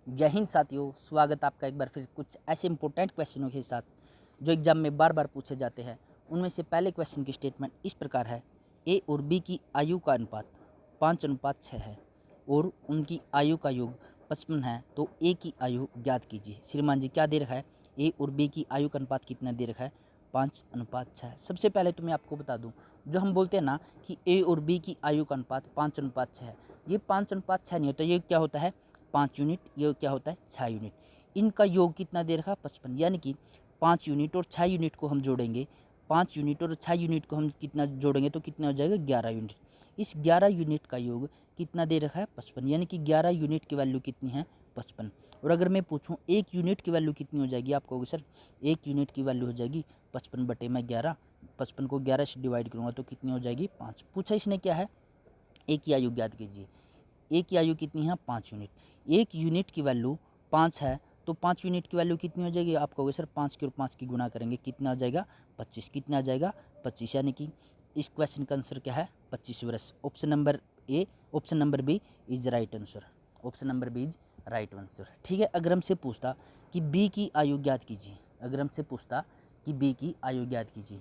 जय हिंद साथियों, स्वागत आपका एक बार फिर कुछ ऐसे इंपॉर्टेंट क्वेश्चनों के साथ जो एग्जाम में बार बार पूछे जाते हैं। उनमें से पहले क्वेश्चन की स्टेटमेंट इस प्रकार है। ए और बी की आयु का अनुपात 5:6 है और उनकी आयु का योग 55 है, तो ए की आयु ज्ञात कीजिए। श्रीमान जी क्या दे रखा है? ए और बी की आयु का अनुपात कितना दे रखा है? 5:6। सबसे पहले तो मैं आपको बता दूं, जो हम बोलते हैं ना कि ए और बी की आयु का अनुपात 5:6 है, ये 5:6 नहीं होता, ये क्या होता है? 5 यूनिट। ये क्या होता है? 6 यूनिट। इनका योग कितना दे रखा है? 55। यानी कि 5 यूनिट और 6 यूनिट को हम जोड़ेंगे, 5 यूनिट और 6 यूनिट को हम कितना जोड़ेंगे तो कितना हो जाएगा? 11 यूनिट। इस 11 यूनिट का योग कितना दे रखा है? 55। यानी कि 11 यूनिट की वैल्यू कितनी है? 55। और अगर मैं पूछूं 1 यूनिट की वैल्यू कितनी हो जाएगी, आप कहोगे सर 1 यूनिट की वैल्यू हो जाएगी 55/11। 55 को 11 से डिवाइड करूँगा तो कितनी हो जाएगी? 5। पूछा इसने क्या है? ए की आयु ज्ञात कीजिए। ए की आयु कितनी है? 5 यूनिट। 1 यूनिट की वैल्यू 5 है, तो 5 यूनिट की वैल्यू कितनी हो जाएगी? आप कहोगे सर 5 की और 5 की गुणा करेंगे कितना आ जाएगा? 25। कितना आ जाएगा? 25। यानी कि इस क्वेश्चन का आंसर क्या है? 25 वर्ष। Option number A, option number B is right answer. Option number B is right answer. ठीक है। अगर हमसे पूछता कि बी की आयु ज्ञात कीजिए, अगर हमसे पूछता कि बी की आयु ज्ञात कीजिए,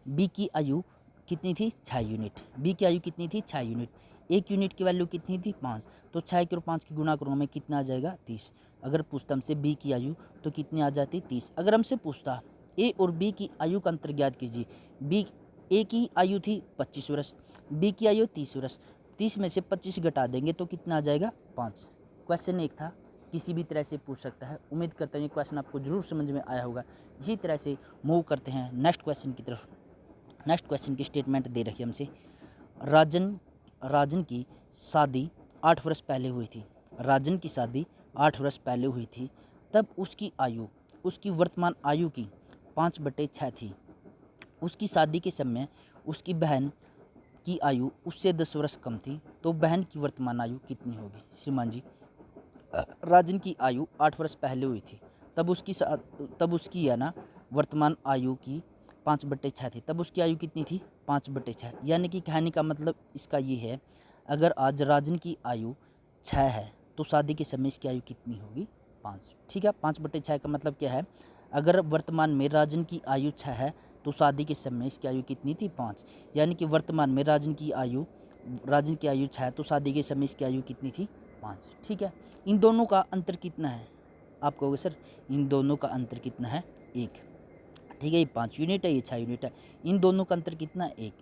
बी की आयु कितनी थी? 6 यूनिट। बी की आयु कितनी थी? 6 यूनिट। 1 यूनिट की वैल्यू कितनी थी? 5। तो 6 की और 5 की गुणा करूँगा मैं, कितना आ जाएगा? 30। अगर पूछता हमसे बी की आयु तो कितनी आ जाती? 30। अगर हमसे पूछता ए और बी की आयु का अंतर ज्ञात कीजिए, बी ए की आयु थी 25 वर्ष, बी की आयु 30 वर्ष। 30 में से 25 घटा देंगे तो कितना आ जाएगा? 5। क्वेश्चन एक था, किसी भी तरह से पूछ सकता है। उम्मीद करता हूँ ये क्वेश्चन आपको जरूर समझ में आया होगा। इसी तरह से मूव करते हैं नेक्स्ट क्वेश्चन की तरफ। नेक्स्ट क्वेश्चन की स्टेटमेंट दे रखी है हमसे। राजन राजन की शादी 8 वर्ष पहले हुई थी। राजन की शादी 8 वर्ष पहले हुई थी, तब उसकी आयु उसकी वर्तमान आयु की 5/6 थी। उसकी शादी के समय उसकी बहन की आयु उससे 10 वर्ष कम थी, तो बहन की वर्तमान आयु कितनी होगी? श्रीमान जी, राजन की आयु 8 वर्ष पहले हुई थी, तब उसकी है ना वर्तमान आयु की 5/6 थी। तब उसकी आयु कितनी थी? 5/6। यानी कि कहने का मतलब इसका ये है, अगर आज राजन की आयु 6 है तो शादी के समय इसकी आयु कितनी होगी? 5। ठीक है। 5/6 का मतलब क्या है? अगर वर्तमान में राजन की आयु 6 है तो शादी के समय इसकी आयु कितनी थी? 5। यानी कि वर्तमान में राजन की आयु 6 है तो शादी के समय इसकी आयु कितनी थी? 5। ठीक है। इन दोनों का अंतर कितना है? आप कहोगे सर इन दोनों का अंतर कितना है? 1। ठीक है। ये 5 यूनिट है, ये 6 यूनिट है। इन दोनों का अंतर कितना है? 1।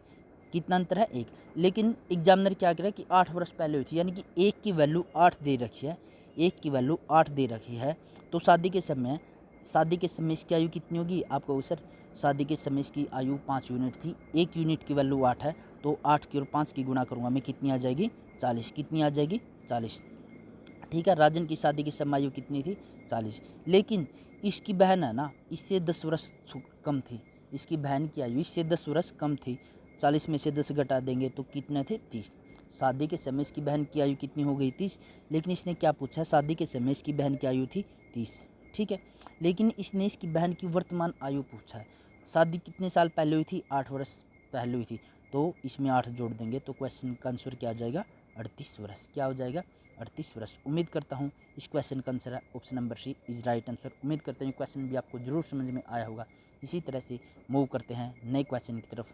कितना अंतर है? 1। लेकिन एग्जामिनर क्या कह रहा है कि 8 वर्ष पहले हुई थी, यानी कि 1 की वैल्यू 8 दे रखी है। 1 की वैल्यू 8 दे रखी है, तो शादी के समय इसकी आयु कितनी होगी? आप कहोगे सर शादी के समय इसकी आयु 5 यूनिट थी, 1 यूनिट की वैल्यू 8 है, तो 8 की और 5 की गुणा करूँगा मैं, कितनी आ जाएगी? 40। कितनी आ जाएगी? 40। ठीक है। राजन की शादी की समय आयु कितनी थी? 40। लेकिन इसकी बहन है ना, इससे 10 वर्ष कम थी। इसकी बहन की आयु इससे 10 वर्ष कम थी। 40 में से 10 घटा देंगे तो कितने थे? 30। शादी के समय इसकी बहन की आयु कितनी हो गई? 30। लेकिन इसने क्या पूछा? शादी के समय इसकी बहन की आयु थी 30। ठीक है। लेकिन इसने इसकी बहन की वर्तमान आयु पूछा है। शादी कितने साल पहले हुई थी? 8 वर्ष पहले हुई थी, तो इसमें 8 जोड़ देंगे तो क्वेश्चन का आंसर क्या आ जाएगा? 38 वर्ष। क्या हो जाएगा? 38 वर्ष। उम्मीद करता हूँ इस क्वेश्चन का आंसर है option number C is right answer. उम्मीद करते हैं ये क्वेश्चन भी आपको जरूर समझ में आया होगा। इसी तरह से मूव करते हैं नए क्वेश्चन की तरफ।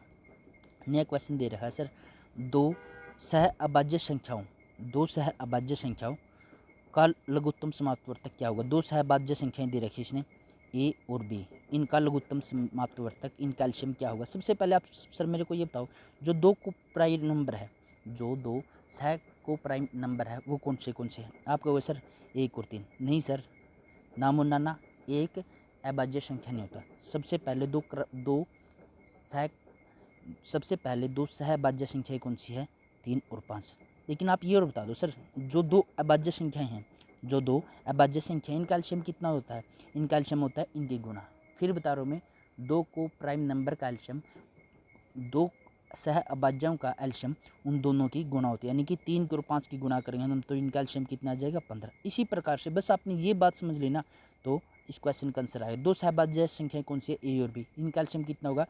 नया क्वेश्चन दे रहा है सर, दो सह अभाज्य संख्याओं का लघुत्तम समाप्तवर्तक क्या होगा? 2 सहभाज्य संख्याएं दे रखी इसने, ए और बी, इनका लघुत्तम समाप्तवर्तक, इनका एलसीएम क्या होगा? सबसे पहले आप सर मेरे को ये बताओ, जो 2 को प्राइम नंबर है, जो 2 सह को प्राइम नंबर है वो कौन से हैं? आप कहोगे सर 1 और 3। नहीं सर, नामो नाना, एक अभाज्य संख्या नहीं होता। सबसे पहले दो सहभाज्य संख्याएं कौन सी है? 3 और 5। लेकिन आप ये और बता दो सर, जो 2 अभाज्य संख्याएं हैं, जो 2 अभाज्य संख्या, इनका एलसीएम कितना होता है? इनका एलसीएम होता है इनके गुना। फिर बता रहा हूँ मैं, 2 को प्राइम नंबर का एलसीएम, 2 सह अभाज्यों का एलसीएम उन दोनों की गुना होती है, यानी कि 3 और 5 की गुना करेंगे हम तो इनका एलसीएम कितना आ जाएगा? 15। इसी प्रकार से बस आपने ये बात समझ लेना तो इस क्वेश्चन का आंसर आएगा। 2 सहभाज्य संख्याएं कौन सी है? ए और बी, इनका एलसीएम कितना होगा?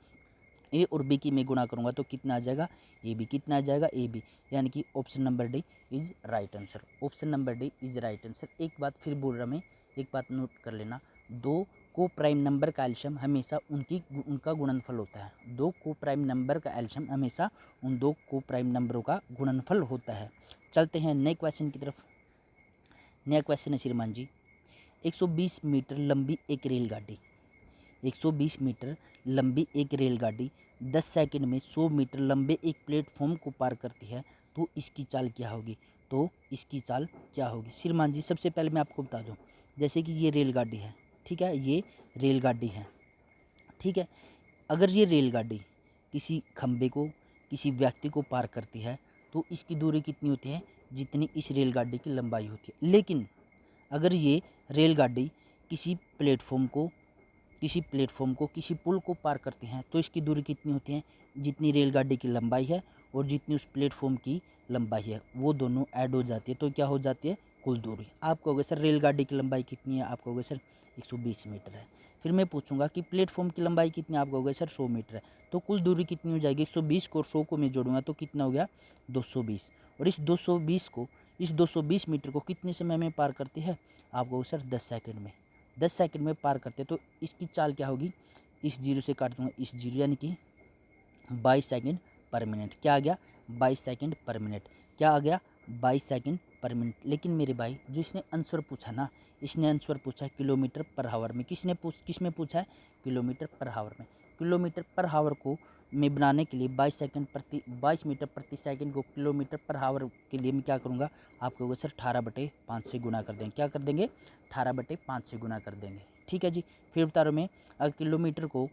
ए और बी की मैं गुणा करूँगा तो कितना आ जाएगा ए बी, कितना आ जाएगा ए बी, यानी कि option number D is right answer. Option number D is right answer. एक बात फिर बोल रहा मैं, एक बात नोट कर लेना, दो को प्राइम नंबर का एल्शियम हमेशा उनका गुणनफल होता है। दो को प्राइम नंबर का एल्शियम हमेशा उन दो को प्राइम नंबरों का गुणनफल होता है। चलते हैं नए क्वेश्चन की तरफ। नया क्वेश्चन है श्रीमान जी, 120 मीटर लंबी एक रेलगाड़ी, 120 मीटर लंबी एक रेलगाड़ी 10 सेकंड में 100 मीटर लंबे एक प्लेटफॉर्म को पार करती है, तो इसकी चाल क्या होगी? तो इसकी चाल क्या होगी श्रीमान जी? सबसे पहले मैं आपको बता दूं, जैसे कि ये रेलगाड़ी है, ठीक है, ये रेलगाड़ी है, ठीक है। अगर ये रेलगाड़ी किसी खंबे को, किसी व्यक्ति को पार करती है तो इसकी दूरी कितनी होती है? जितनी इस रेलगाड़ी की लंबाई होती है। लेकिन अगर ये रेलगाड़ी किसी प्लेटफॉर्म को, किसी पुल को पार करती हैं तो इसकी दूरी कितनी होती है? जितनी रेलगाड़ी की लंबाई है और जितनी उस प्लेटफॉर्म की लंबाई है वो दोनों ऐड हो जाती है, तो क्या हो जाती है? कुल दूरी। आप कहोगे सर रेलगाड़ी की लंबाई कितनी है? आप कहोगे सर 120 मीटर है। फिर मैं पूछूंगा कि प्लेटफॉर्म की लंबाई कितनी है? आप कहोगे सर 100 मीटर है। तो कुल दूरी कितनी हो जाएगी? 120 को 100 को मैं जोड़ूंगा तो कितना हो गया? 220। और इस 220 मीटर को कितने समय में पार करती है? आप कहोगे सर 10 सेकंड में। 10 सेकंड में पार करते, तो इसकी चाल क्या होगी? इस जीरो से काट दूंगा इस जीरो, यानी कि 22 सेकंड पर मिनट। क्या आ गया? 22 सेकंड पर मिनट। क्या आ गया? 22 सेकंड पर मिनट। लेकिन मेरे भाई जो इसने आंसर पूछा ना, इसने आंसर पूछा है किलोमीटर पर हावर में। किसमें पूछा है? किलोमीटर पर हावर में। किलोमीटर पर हावर को मैं बनाने के लिए 22 मीटर प्रति सेकंड को किलोमीटर पर हावर के लिए मैं क्या करूँगा? आप कहोगे सर 18/5 से गुना कर देंगे। क्या कर देंगे? 18/5 से गुना कर देंगे, ठीक है जी। फिर बता रहा हूँ मैं, अगर किलोमीटर को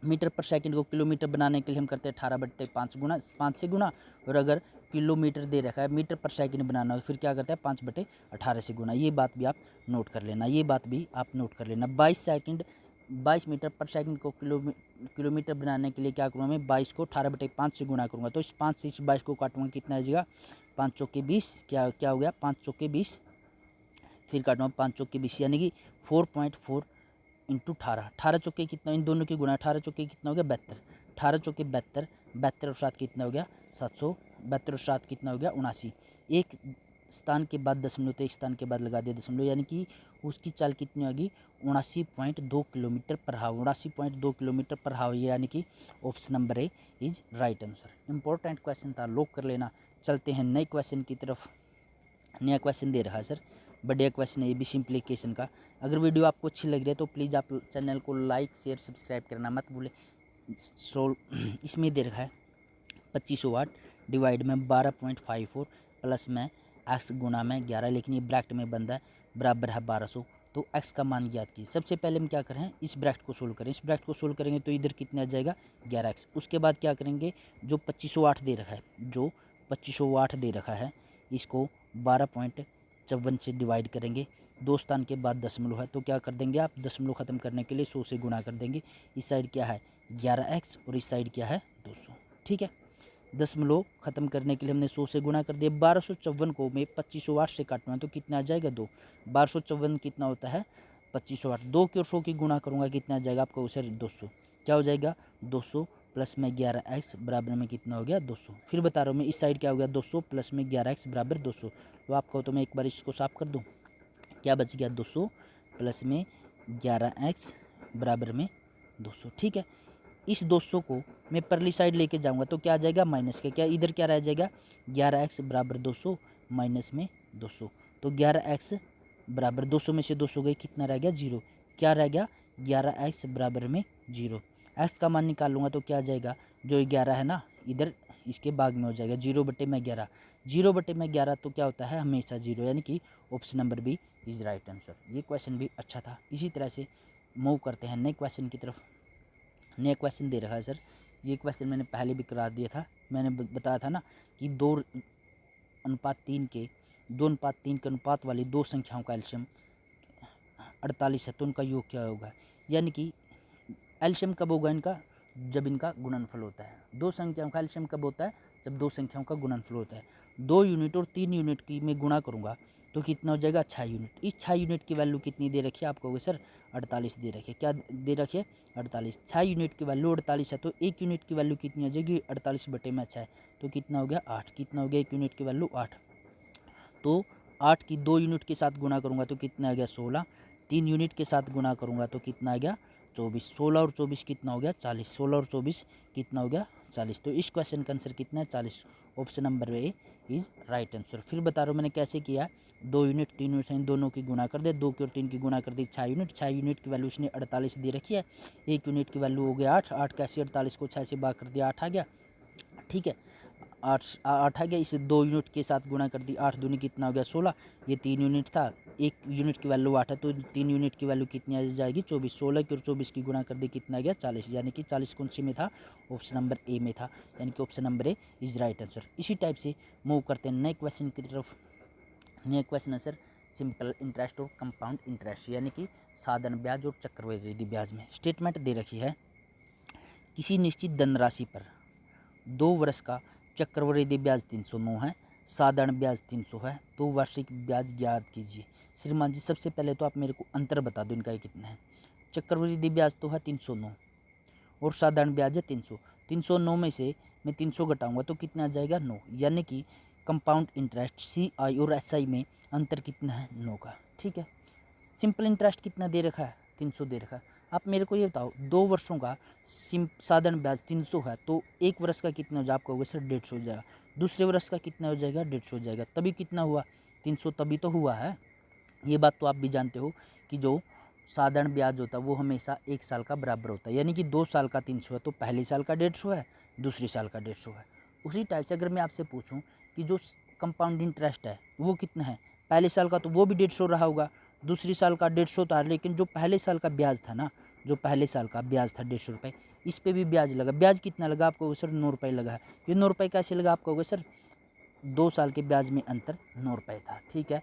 मीटर पर सेकंड को किलोमीटर बनाने के लिए हम करते हैं 18/5 गुना, 5 से गुना। और अगर किलोमीटर दे रखा है मीटर पर सेकंड बनाना हो तो फिर क्या करते हैं? 5/18 से गुना। ये बात भी आप नोट कर लेना, ये बात भी आप नोट कर लेना। 22 मीटर पर सेकंड को किलोमीटर बनाने के लिए क्या करूँगा मैं? 22 को 18/5 से गुना करूँगा, तो इस 5 से इस 22 को काटूंगा, कितना आ जाएगा? 5 चौके 20। क्या हो गया? 5 चौके 20। फिर काटूंगा 5 चौके 20, यानी कि 4.4 इंटू 18 चौके कितना? इन दोनों की गुणा 18 चौके कितना हो गया? 72। 18 चौके 72, 72 और 7 कितना हो गया? 700। 72 और 7 कितना हो गया? 79। एक स्थान के बाद दशमलव, तो एक स्थान के बाद लगा दिया दशमलव, यानी कि उसकी चाल कितनी होगी? 79.2 किलोमीटर पर हावर। 79.2 किलोमीटर पर हावर, यानी कि option number A is right answer. Important question था, लॉक कर लेना। चलते हैं नए क्वेश्चन की तरफ। नया क्वेश्चन दे रहा है सर, बढ़िया क्वेश्चन है ये भी, सिंप्लीकेशन का। अगर वीडियो आपको अच्छी लग रही है तो प्लीज़ आप चैनल को लाइक शेयर सब्सक्राइब करना मत भूलें। इसमें दे रखा है 2500 वाट डिवाइड में 12.54 प्लस में एक्स गुना में 11, लेकिन ये ब्रैकेट में बंद है, बराबर है 1200। तो एक्स का मान ज्ञात कीजिए। सबसे पहले हम क्या करें? इस ब्रैकेट को सोल्व करें। इस ब्रैकेट को सोल्व करेंगे तो इधर कितना आ जाएगा? 11x। उसके बाद क्या करेंगे? जो 2500 वाट दे रखा है, जो 2500 वाट दे रखा है, इसको 12.54 से डिवाइड करेंगे। दो स्थान के बाद दशमलव है, तो क्या कर देंगे आप? दशमलव खत्म करने के लिए 100 से गुणा कर देंगे। इस साइड क्या है? 11x और इस साइड क्या है? 200, ठीक है। दशमलव खत्म करने के लिए हमने 100 से गुणा कर दिया। 1254 को मैं 2500 वाट से काटूंगा तो कितना आ जाएगा? 2। 1254 कितना होता है? 2500 वाट। 2 की और 100 की गुणा करूंगा, कितना आ जाएगा आपको? सर 200। क्या हो जाएगा? 200 प्लस में 11x बराबर में कितना हो गया? 200। फिर बता रहा हूँ मैं, इस साइड क्या हो गया? 200 प्लस में 11x बराबर 200। तो आप कहो तो मैं एक बार इसको साफ कर दूँ। क्या बच गया? 200 प्लस में 11x बराबर में 200, ठीक है। इस 200 को मैं परली साइड लेके जाऊंगा तो क्या आ जाएगा? माइनस के। क्या इधर क्या रह जाएगा? 11x बराबर 200 माइनस में 200। तो 11x बराबर 200 में से 200 गए, कितना रह गया? 0। क्या रह गया? 11x बराबर में 0। x का मान निकाल लूँगा तो क्या आ जाएगा? जो 11 है ना, इधर इसके भाग में हो जाएगा 0/11। 0/11 तो क्या होता है? हमेशा 0, यानी कि option number B is right answer. ये क्वेश्चन भी अच्छा था। इसी तरह से मूव करते हैं नए क्वेश्चन की तरफ। नया क्वेश्चन दे रखा है सर, ये क्वेश्चन मैंने पहले भी करा दिया था। मैंने बताया था ना कि 2:3 के अनुपात वाली दो संख्याओं का एलसीएम 48 है, तो उनका योग क्या होगा? यानी कि एलसीएम कब होगा इनका? जब इनका गुणनफल होता है। दो संख्याओं का एलसीएम कब होता है? जब दो संख्याओं का गुणनफल होता है। 2 यूनिट और 3 यूनिट की मैं गुणा करूँगा तो कितना हो जाएगा 6 यूनिट। इस 6 यूनिट की वैल्यू कितनी दे रखी है, आप कहोगे सर 48 दे रखी है। क्या दे रखी है 48। 6 यूनिट की वैल्यू 48 है, तो 1 यूनिट की वैल्यू कितनी हो जाएगी 48 बटे में 6, तो कितना हो गया 8। कितना हो गया 1 यूनिट की वैल्यू 8। तो 8 की 2 यूनिट के साथ गुणा करूँगा तो कितना आ गया 16। 3 यूनिट के साथ गुणा करूँगा तो कितना आ गया 24। 16 और 24 कितना हो गया 40। 16 और 24 कितना हो गया 40। तो इस क्वेश्चन का आंसर कितना है 40। Option number A is right answer. फिर बता रहा हूँ मैंने कैसे किया। 2 यूनिट 3 यूनिट इन दोनों की गुणा कर दे, 2 की और 3 की गुणा कर दी 6 यूनिट। 6 यूनिट की वैल्यू उसने 48 दे रखी है। 1 यूनिट की वैल्यू हो गया 8। 8 कैसे 48 को 6 से भाग कर दिया 8 आ गया। ठीक है, 8 आ गया। इसे 2 यूनिट के साथ गुणा कर दी, 8 दूनी कितना हो गया 16। ये 3 यूनिट था, 1 यूनिट की वैल्यू 8 है, तो 3 यूनिट की वैल्यू कितनी आ जाएगी 24। 16 की और 24 की गुणा कर दी कितना आ गया 40। यानी कि 40 कौन सी में था, ऑप्शन नंबर ए में था। यानी कि option number A is right answer. इसी टाइप से मूव करते हैं नए क्वेश्चन की तरफ। नए क्वेश्चन है सर सिंपल इंटरेस्ट और कंपाउंड इंटरेस्ट, यानी कि साधारण ब्याज और चक्रवृद्धि ब्याज में स्टेटमेंट दे रखी है। किसी निश्चित धनराशि पर 2 वर्ष का चक्रवृद्धि ब्याज 309 है, साधारण ब्याज 300 है, तो वार्षिक ब्याज ज्ञात कीजिए। श्रीमान जी सबसे पहले तो आप मेरे को अंतर बता दो इनका ये कितना है। चक्रवृद्धि ब्याज तो है 309 और साधारण ब्याज है 300। 309 में से मैं 300 घटाऊंगा तो कितना आ जाएगा 9। यानी कि कंपाउंड इंटरेस्ट CI और SI में अंतर कितना है 9 का। ठीक है, सिंपल इंटरेस्ट कितना दे रखा है 300 दे रखा है। आप मेरे को ये बताओ 2 वर्षों का साधारण ब्याज 300 है, तो 1 वर्ष का कितना हो जाएगा, आप कहोगे सर 150 हो जाएगा। दूसरे वर्ष का कितना हो जाएगा 150 हो जाएगा। तभी कितना हुआ 300, तभी तो हुआ है। ये बात तो आप भी जानते हो कि जो साधारण ब्याज होता है वो हमेशा 1 साल का बराबर होता है। यानी कि 2 साल का 300 है तो पहले साल का 150 है, दूसरे साल का 150 है। उसी टाइप से अगर मैं आपसे पूछूं कि जो कंपाउंड इंटरेस्ट है वो कितना है, पहले साल का तो वो भी 150 रहा होगा, दूसरी साल का 150 था, लेकिन जो पहले साल का ब्याज था ना, जो पहले साल का ब्याज था 150 रुपये, इस पर भी ब्याज लगा। ब्याज कितना लगा, आप कहोगे सर 9 रुपये लगा है। ये 9 रुपये कैसे लगा, आप कहोगे सर 2 साल के ब्याज में अंतर 9 रुपये था। ठीक है,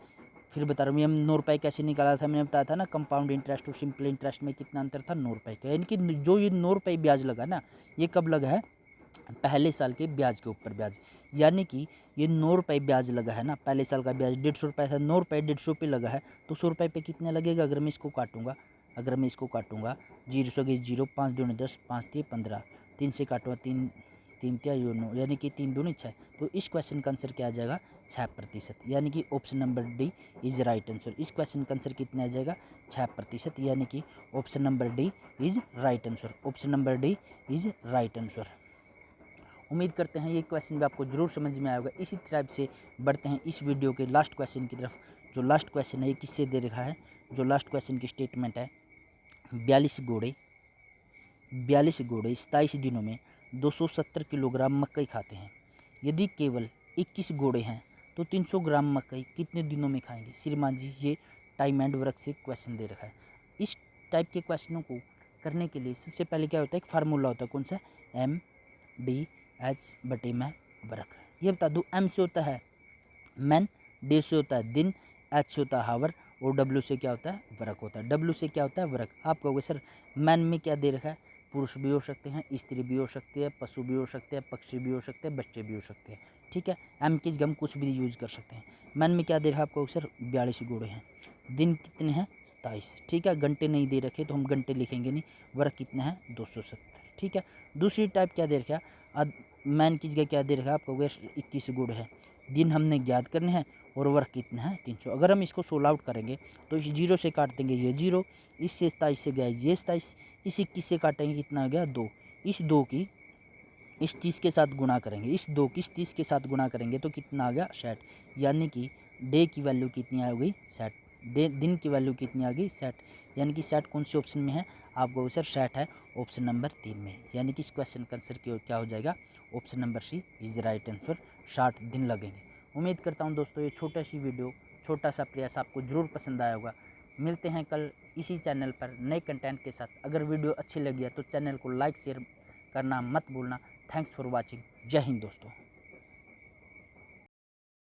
फिर बता रहा हूँ, हम 9 रुपये कैसे निकाला था, मैंने बताया था ना कंपाउंड इंटरेस्ट और सिंपल इंटरेस्ट में कितना अंतर था 9 रुपये का। यानी कि जो ये 9 रुपये ब्याज लगा ना, ये कब लगा है, पहले साल के ब्याज के ऊपर ब्याज। यानी कि ये 9 रुपये ब्याज लगा है ना, पहले साल का ब्याज 150 रुपये था, 9 रुपये 150 पे लगा है, तो 100 रुपये पे कितना लगेगा। अगर मैं इसको काटूंगा, 0 से 0, 5 दूनी 10, 5 3 15, 3 से काटूंगा 3 3 त्या 9, यानी कि 3 दूनी 6। तो इस क्वेश्चन का आंसर क्या आ जाएगा 6%। यानी कि option number D is right answer. इस क्वेश्चन का आंसर कितना आ जाएगा 6%, यानी कि option number D is right answer. Option number D is right answer. उम्मीद करते हैं ये क्वेश्चन भी आपको जरूर समझ में आएगा। इसी तरह से बढ़ते हैं इस वीडियो के लास्ट क्वेश्चन की तरफ। जो लास्ट क्वेश्चन है ये किससे दे रखा है, जो लास्ट क्वेश्चन की स्टेटमेंट है 42 घोड़े 27 दिनों में 270 किलोग्राम मकई खाते हैं। यदि केवल 21 घोड़े हैं तो 300 ग्राम मकई कितने दिनों में खाएंगे। श्रीमान जी ये टाइम एंड वर्क से क्वेश्चन दे रखा है। इस टाइप के क्वेश्चनों को करने के लिए सबसे पहले क्या होता है, एक फार्मूला होता है, कौन सा, MDH बटे में वर्क। ये बता दूँ, M से होता है मैन, D से होता है दिन, H से होता है हावर और W से क्या होता है वर्क होता है। W से क्या होता है वर्क। आप कहोगे सर मैन में क्या दे रखा है, पुरुष भी हो सकते हैं, स्त्री भी हो सकती है, पशु भी हो सकते हैं, पक्षी भी हो सकते हैं, बच्चे भी हो सकते हैं। ठीक है, M की जगह हम कुछ भी यूज कर सकते हैं। मैन में क्या दे रखा है, आपको सर 42 घोड़े हैं। दिन कितने हैं 27। ठीक है, घंटे नहीं दे रखे तो हम घंटे लिखेंगे नहीं। वर्क कितना है 270। ठीक है, दूसरी टाइप क्या दे रखा है, मैन की जगह क्या दे रखा है, आपको 21 घोड़े हैं। दिन हमने ज्ञात करने हैं और वर्क कितना है 300। अगर हम इसको सोल्व आउट करेंगे तो इस 0 से काट देंगे ये 0, इससे 27 से गया ये 27, इस 21 से काटेंगे कितना हो गया 2, इस 2 की इस 30 के साथ गुणा करेंगे, इस 2 की इस 30 के साथ गुणा करेंगे तो कितना आ गया 60। यानी कि डे की वैल्यू कितनी आ गई 60, डे दिन की वैल्यू कितनी आ गई 60। यानी कि 60 कौन से ऑप्शन में है, आपको सर 60 है ऑप्शन नंबर 3 में। यानी कि इस क्वेश्चन का आंसर क्या हो जाएगा, option number C is right answer, 60 दिन लगेंगे। उम्मीद करता हूँ दोस्तों ये छोटा सी वीडियो, छोटा सा प्रयास आपको ज़रूर पसंद आया होगा। मिलते हैं कल इसी चैनल पर नए कंटेंट के साथ। अगर वीडियो अच्छी लगी है तो चैनल को लाइक शेयर करना मत भूलना। Thanks for watching. जय हिंद दोस्तों।